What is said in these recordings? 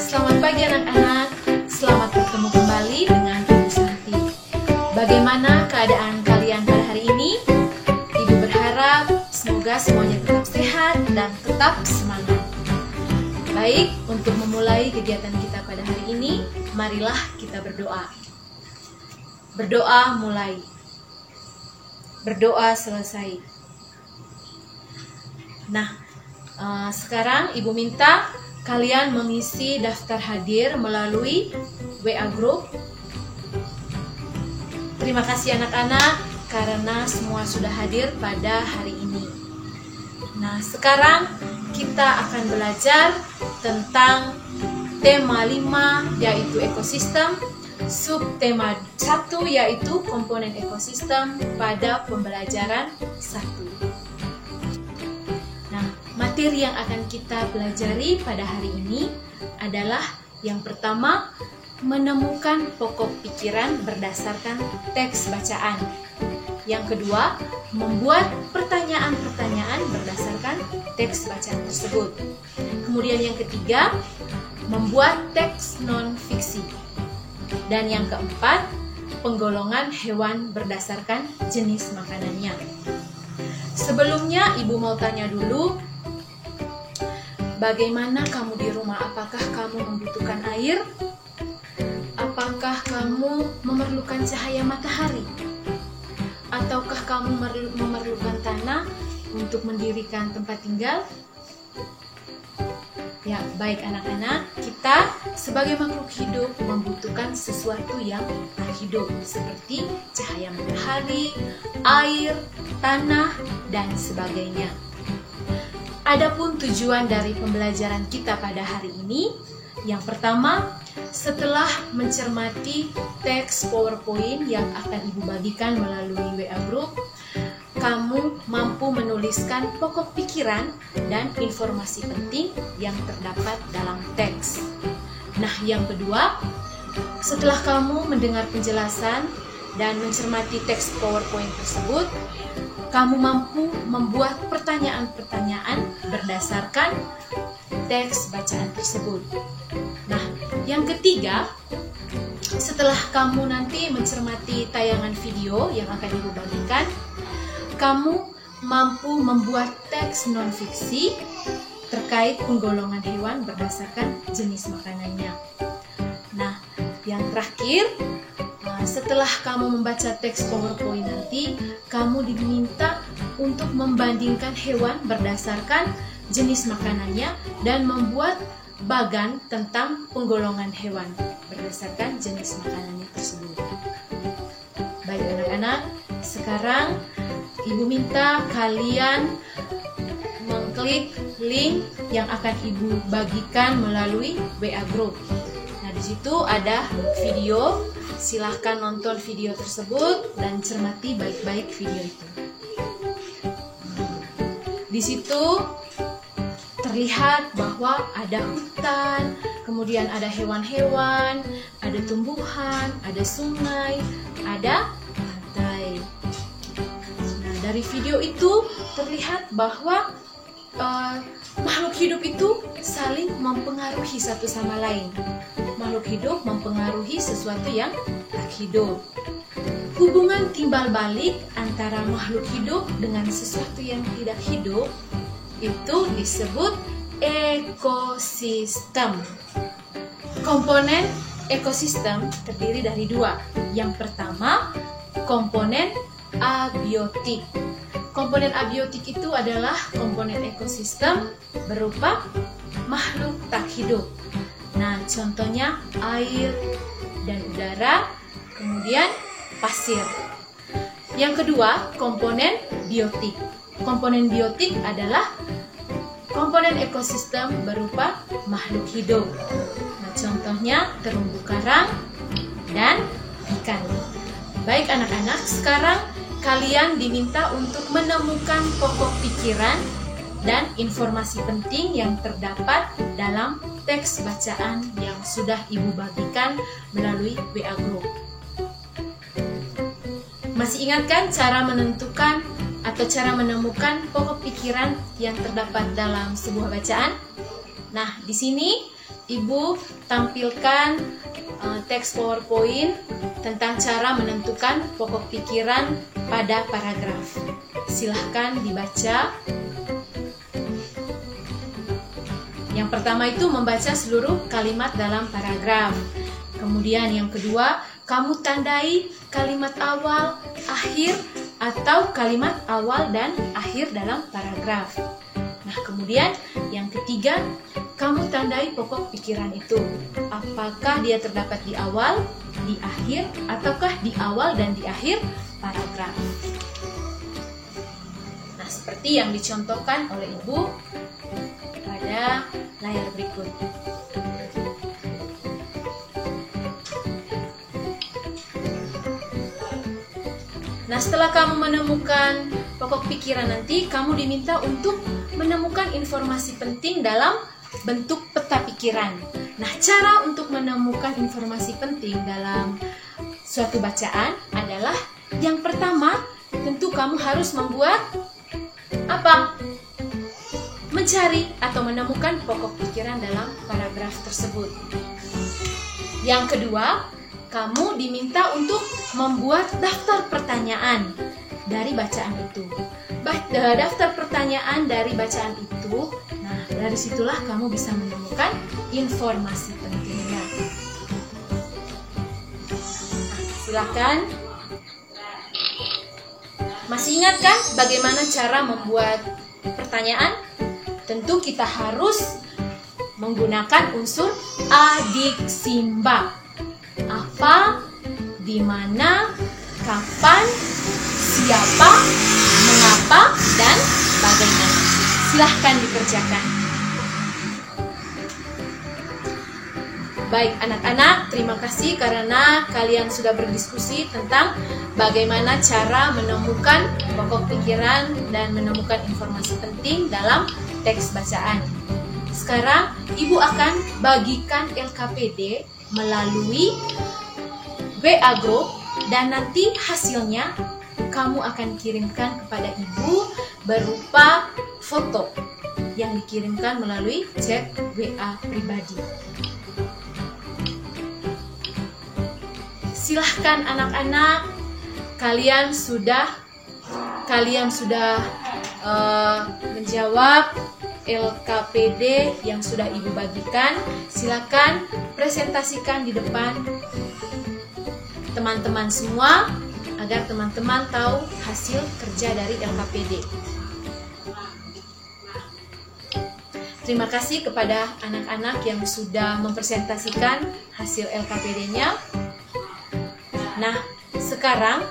Selamat pagi anak-anak. Selamat bertemu kembali dengan Ibu Santi. Bagaimana keadaan kalian pada hari ini? Ibu berharap semoga semuanya tetap sehat dan tetap semangat. Baik, untuk memulai kegiatan kita pada hari ini, marilah kita berdoa. Berdoa mulai. Berdoa selesai. Nah, sekarang Ibu minta kalian mengisi daftar hadir melalui WA Group. Terima kasih anak-anak karena semua sudah hadir pada hari ini. Nah, sekarang kita akan belajar tentang tema 5 yaitu ekosistem, subtema 1 yaitu komponen ekosistem pada pembelajaran 1. Materi yang akan kita pelajari pada hari ini adalah yang pertama, menemukan pokok pikiran berdasarkan teks bacaan. Yang kedua, membuat pertanyaan-pertanyaan berdasarkan teks bacaan tersebut. Kemudian yang ketiga, membuat teks non-fiksi. Dan yang keempat, penggolongan hewan berdasarkan jenis makanannya. Sebelumnya, Ibu mau tanya dulu, bagaimana kamu di rumah? Apakah kamu membutuhkan air? Apakah kamu memerlukan cahaya matahari? Ataukah kamu memerlukan tanah untuk mendirikan tempat tinggal? Ya, baik anak-anak, kita sebagai makhluk hidup membutuhkan sesuatu yang hidup seperti cahaya matahari, air, tanah, dan sebagainya. Adapun tujuan dari pembelajaran kita pada hari ini, yang pertama, setelah mencermati teks PowerPoint yang akan Ibu bagikan melalui WA Group, kamu mampu menuliskan pokok pikiran dan informasi penting yang terdapat dalam teks. Nah, yang kedua, setelah kamu mendengar penjelasan dan mencermati teks PowerPoint tersebut, kamu mampu membuat pertanyaan-pertanyaan berdasarkan teks bacaan tersebut. Nah, yang ketiga, setelah kamu nanti mencermati tayangan video yang akan Ibu bagikan, kamu mampu membuat teks non-fiksi terkait penggolongan hewan berdasarkan jenis makanannya. Nah, yang terakhir, setelah kamu membaca teks PowerPoint nanti, kamu diminta untuk membandingkan hewan berdasarkan jenis makanannya dan membuat bagan tentang penggolongan hewan berdasarkan jenis makanannya tersebut. Baik anak-anak, sekarang Ibu minta kalian mengklik link yang akan Ibu bagikan melalui WA Group. Nah, di situ ada video. Silahkan nonton video tersebut dan cermati baik-baik video itu. Di situ terlihat bahwa ada hutan, kemudian ada hewan-hewan, ada tumbuhan, ada sungai, ada pantai. Nah, dari video itu terlihat bahwa makhluk hidup itu saling mempengaruhi satu sama lain. Makhluk hidup mempengaruhi sesuatu yang tak hidup. Hubungan timbal balik antara makhluk hidup dengan sesuatu yang tidak hidup itu disebut ekosistem. Komponen ekosistem terdiri dari dua. Yang pertama, komponen abiotik. Komponen abiotik itu adalah komponen ekosistem berupa makhluk tak hidup. Nah, contohnya air dan udara, kemudian pasir. Yang kedua, komponen biotik. Komponen biotik adalah komponen ekosistem berupa makhluk hidup. Nah, contohnya terumbu karang dan ikan. Baik anak-anak, sekarang kalian diminta untuk menemukan pokok pikiran dan informasi penting yang terdapat dalam teks bacaan yang sudah Ibu bagikan melalui WA Group. Masih ingatkan cara menentukan atau cara menemukan pokok pikiran yang terdapat dalam sebuah bacaan? Nah, di sini Ibu tampilkan teks PowerPoint tentang cara menentukan pokok pikiran pada paragraf. Silahkan dibaca. Yang pertama itu membaca seluruh kalimat dalam paragraf. Kemudian yang kedua, kamu tandai kalimat awal, akhir, atau kalimat awal dan akhir dalam paragraf. Nah, kemudian yang ketiga, kamu tandai pokok pikiran itu. Apakah dia terdapat di awal, di akhir, ataukah di awal dan di akhir paragraf. Nah, seperti yang dicontohkan oleh Ibu pada layar berikut. Nah, setelah kamu menemukan pokok pikiran nanti, kamu diminta untuk menemukan informasi penting dalam bentuk peta pikiran. Nah, cara untuk menemukan informasi penting dalam suatu bacaan adalah yang pertama, tentu kamu harus membuat apa? Mencari atau menemukan pokok pikiran dalam paragraf tersebut. Yang kedua, kamu diminta untuk membuat daftar pertanyaan dari bacaan itu. Daftar pertanyaan dari bacaan itu, nah dari situlah kamu bisa menemukan informasi pentingnya. Nah, silakan. Masih ingat kan bagaimana cara membuat pertanyaan? Tentu kita harus menggunakan unsur adiksimba. Apa, di mana, kapan, siapa, mengapa, dan bagaimana. Silahkan dikerjakan. Baik anak-anak, terima kasih karena kalian sudah berdiskusi tentang bagaimana cara menemukan pokok pikiran dan menemukan informasi penting dalam teks bacaan. Sekarang Ibu akan bagikan LKPD melalui WA Group dan nanti hasilnya kamu akan kirimkan kepada Ibu berupa foto yang dikirimkan melalui chat WA pribadi. Silahkan anak-anak, kalian sudah menjawab LKPD yang sudah Ibu bagikan. Silakan presentasikan di depan teman-teman semua agar teman-teman tahu hasil kerja dari LKPD. Terima kasih kepada anak-anak yang sudah mempresentasikan hasil LKPD-nya. Nah, sekarang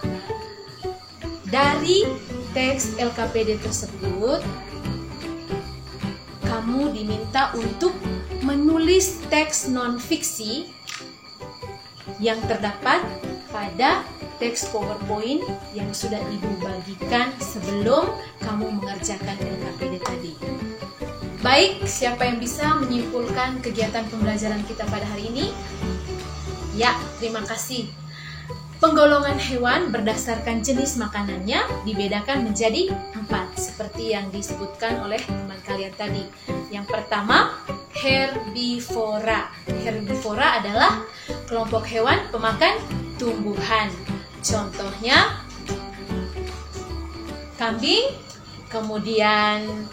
dari teks LKPD tersebut, kamu diminta untuk menulis teks non-fiksi yang terdapat pada teks PowerPoint yang sudah Ibu bagikan sebelum kamu mengerjakan LKPD tadi. Baik, siapa yang bisa menyimpulkan kegiatan pembelajaran kita pada hari ini? Ya, terima kasih. Penggolongan hewan berdasarkan jenis makanannya dibedakan menjadi 4, seperti yang disebutkan oleh teman kalian tadi. Yang pertama, herbivora. Herbivora adalah kelompok hewan pemakan tumbuhan. Contohnya, kambing, kemudian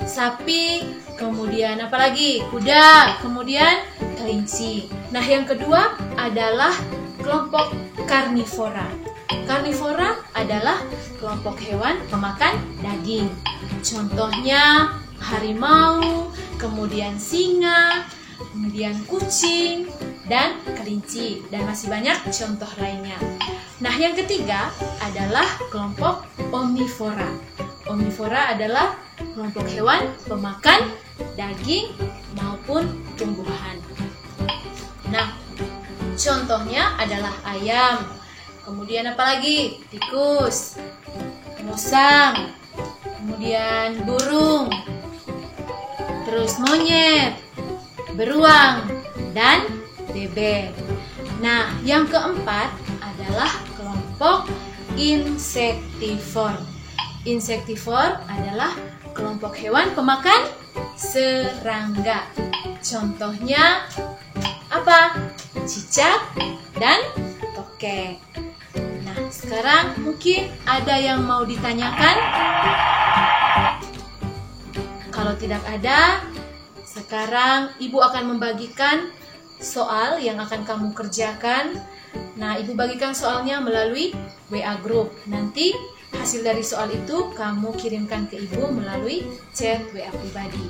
sapi, kemudian apa lagi? Kuda, kemudian kelinci. Nah, yang kedua adalah kelompok karnivora. Karnivora adalah kelompok hewan pemakan daging. Contohnya harimau, kemudian singa, kemudian kucing, dan kelinci. Dan masih banyak contoh lainnya. Nah, yang ketiga adalah kelompok omnivora. Omnivora adalah kelompok hewan pemakan daging maupun tumbuhan. Nah, contohnya adalah ayam, kemudian apa lagi? Tikus, musang, kemudian burung, terus monyet, beruang, dan bebek. Nah, yang keempat adalah kelompok insektivor. Insektivor adalah kelompok hewan pemakan serangga. Contohnya apa? Cicak dan tokek. Nah, sekarang mungkin ada yang mau ditanyakan? Kalau tidak ada, sekarang Ibu akan membagikan soal yang akan kamu kerjakan. Nah, Ibu bagikan soalnya melalui WA Group. Nanti hasil dari soal itu kamu kirimkan ke Ibu melalui chat WA pribadi.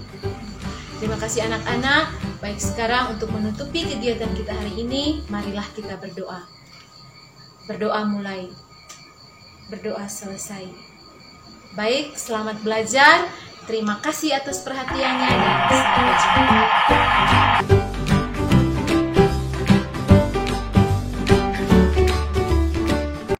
Terima kasih anak-anak. Baik, sekarang untuk menutupi kegiatan kita hari ini, marilah kita berdoa. Berdoa mulai, berdoa selesai. Baik, selamat belajar. Terima kasih atas perhatiannya dan sampai jumpa.